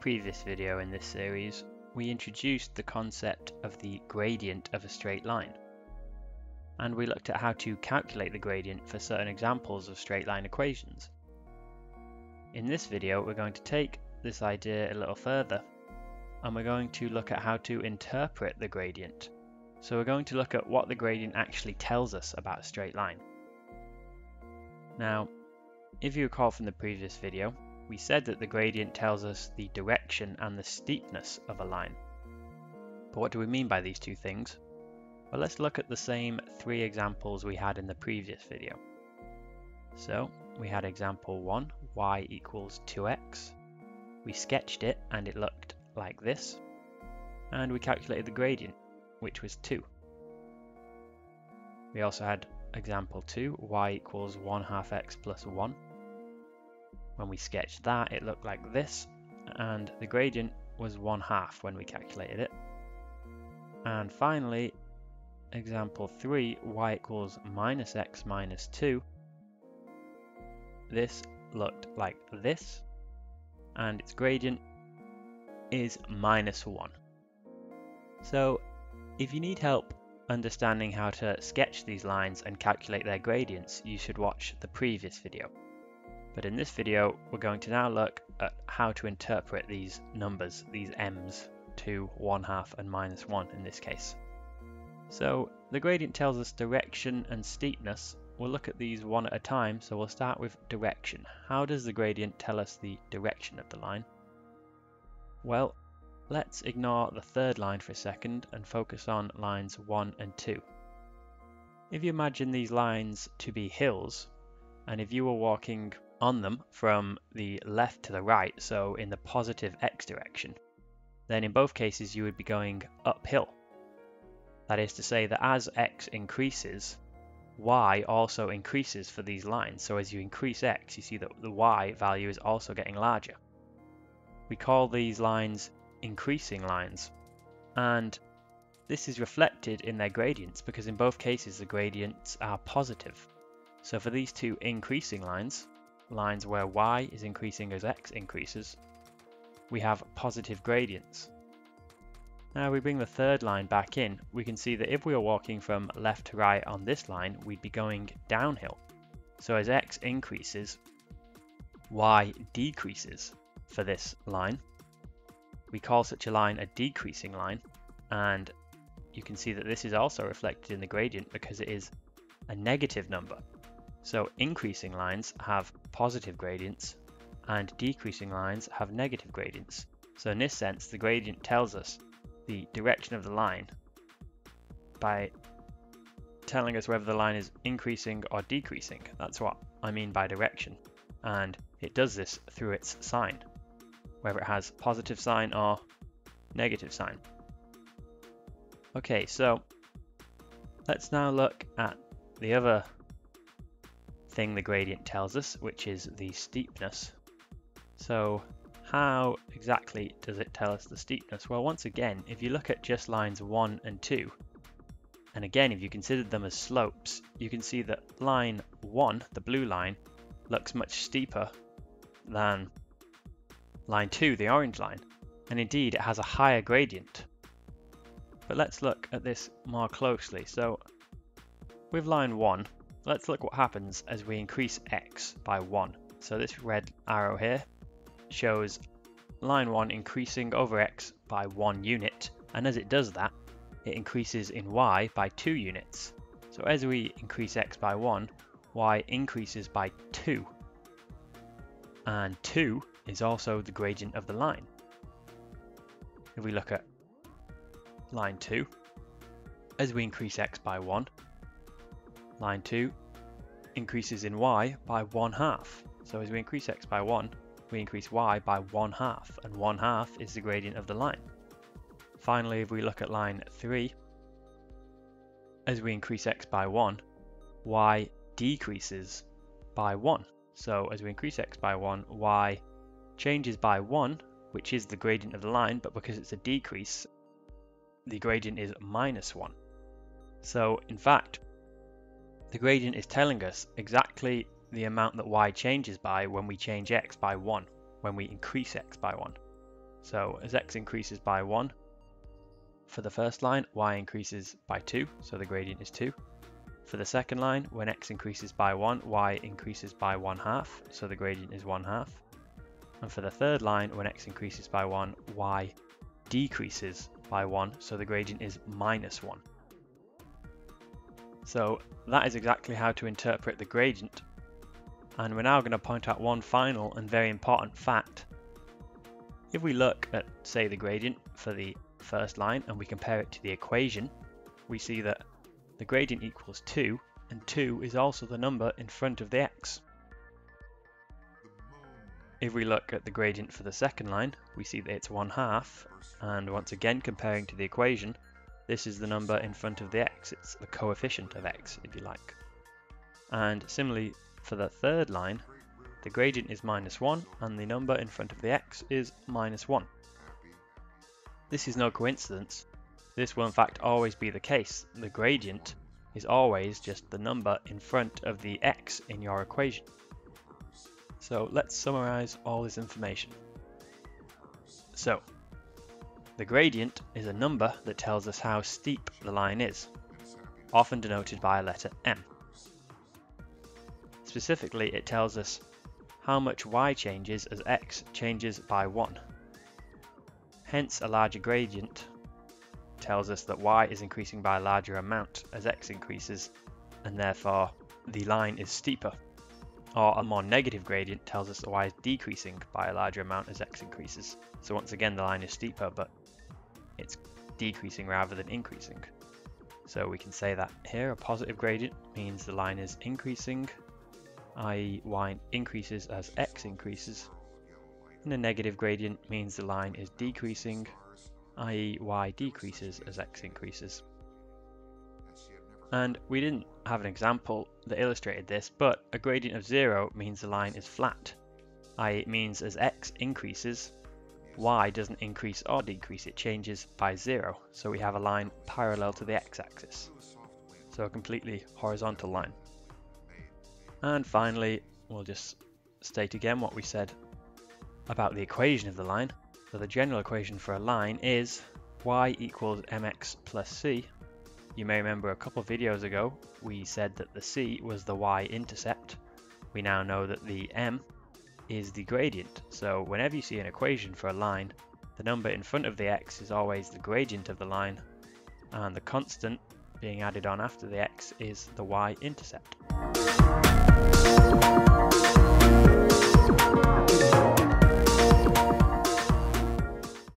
previous video in this series, we introduced the concept of the gradient of a straight line, and we looked at how to calculate the gradient for certain examples of straight line equations. In this video, we're going to take this idea a little further, and we're going to look at how to interpret the gradient. So we're going to look at what the gradient actually tells us about a straight line. Now, if you recall from the previous video, we said that the gradient tells us the direction and the steepness of a line. But what do we mean by these two things? Well, let's look at the same three examples we had in the previous video. So we had example 1, y equals 2x. We sketched it and it looked like this. And we calculated the gradient, which was 2. We also had example 2, y equals 1/2 x plus 1. When we sketched that, it looked like this, and the gradient was 1/2 when we calculated it. And finally, example 3, y equals minus x minus 2. This looked like this, and its gradient is -1. So, if you need help understanding how to sketch these lines and calculate their gradients, you should watch the previous video. But in this video, we're going to now look at how to interpret these numbers, these m's, 2, 1/2 and -1 in this case. So the gradient tells us direction and steepness. We'll look at these one at a time, so we'll start with direction. How does the gradient tell us the direction of the line? Well, let's ignore the third line for a second and focus on lines 1 and 2. If you imagine these lines to be hills, and if you were walking on them from the left to the right, so in the positive x direction, then in both cases you would be going uphill. That is to say that as x increases, y also increases for these lines. So as you increase x, you see that the y value is also getting larger. We call these lines increasing lines, and this is reflected in their gradients because in both cases the gradients are positive. So for these two increasing lines, lines where y is increasing as x increases, we have positive gradients. Now we bring the third line back in, we can see that if we were walking from left to right on this line, we'd be going downhill. So as x increases, y decreases for this line. We call such a line a decreasing line, and you can see that this is also reflected in the gradient because it is a negative number. So increasing lines have positive gradients and decreasing lines have negative gradients. So in this sense, the gradient tells us the direction of the line by telling us whether the line is increasing or decreasing. That's what I mean by direction. And it does this through its sign, whether it has positive sign or negative sign. Okay, so let's now look at the other thing the gradient tells us, which is the steepness. So how exactly does it tell us the steepness? Well, once again, if you look at just lines 1 and 2, and again if you consider them as slopes, you can see that line 1, the blue line, looks much steeper than line 2, the orange line, and indeed it has a higher gradient. But let's look at this more closely. So with line 1, let's look what happens as we increase x by 1. So this red arrow here shows line 1 increasing over x by 1 unit, and as it does that, it increases in y by 2 units. So as we increase x by 1, y increases by 2. And 2 is also the gradient of the line. If we look at line 2, as we increase x by 1, line 2 increases in y by 1/2. So as we increase x by 1, we increase y by 1/2, and 1/2 is the gradient of the line. Finally, if we look at line 3, as we increase x by 1, y decreases by 1. So as we increase x by 1, y changes by 1, which is the gradient of the line, but because it's a decrease, the gradient is -1. So in fact, the gradient is telling us exactly the amount that y changes by when we change x by 1, when we increase x by 1. So as x increases by 1 for the first line, y increases by 2, so the gradient is 2. For the second line, when x increases by 1, y increases by 1/2, so the gradient is 1/2. And for the third line, when x increases by 1, y decreases by 1, so the gradient is -1. So that is exactly how to interpret the gradient. And we're now going to point out one final and very important fact. If we look at, say, the gradient for the first line and we compare it to the equation, we see that the gradient equals 2, and 2 is also the number in front of the x. If we look at the gradient for the second line, we see that it's 1/2, and once again comparing to the equation, this is the number in front of the x. It's the coefficient of x, if you like. And similarly, for the third line, the gradient is -1, and the number in front of the x is -1. This is no coincidence. This will in fact always be the case. The gradient is always just the number in front of the x in your equation. So let's summarize all this information. So, the gradient is a number that tells us how steep the line is, often denoted by a letter m. Specifically, it tells us how much y changes as x changes by 1. Hence, a larger gradient tells us that y is increasing by a larger amount as x increases, and therefore the line is steeper. Or a more negative gradient tells us that y is decreasing by a larger amount as x increases. So once again, the line is steeper, but it's decreasing rather than increasing. So we can say that here a positive gradient means the line is increasing, i.e. y increases as x increases, and a negative gradient means the line is decreasing, i.e. y decreases as x increases. And we didn't have an example that illustrated this, but a gradient of 0 means the line is flat, i.e. it means as x increases, y doesn't increase or decrease, it changes by 0, so we have a line parallel to the x-axis, so a completely horizontal line. And finally, we'll just state again what we said about the equation of the line. So the general equation for a line is y equals mx plus c. You may remember a couple of videos ago we said that the c was the y-intercept. We now know that the m is the gradient. So whenever you see an equation for a line, the number in front of the x is always the gradient of the line, and the constant being added on after the x is the y-intercept.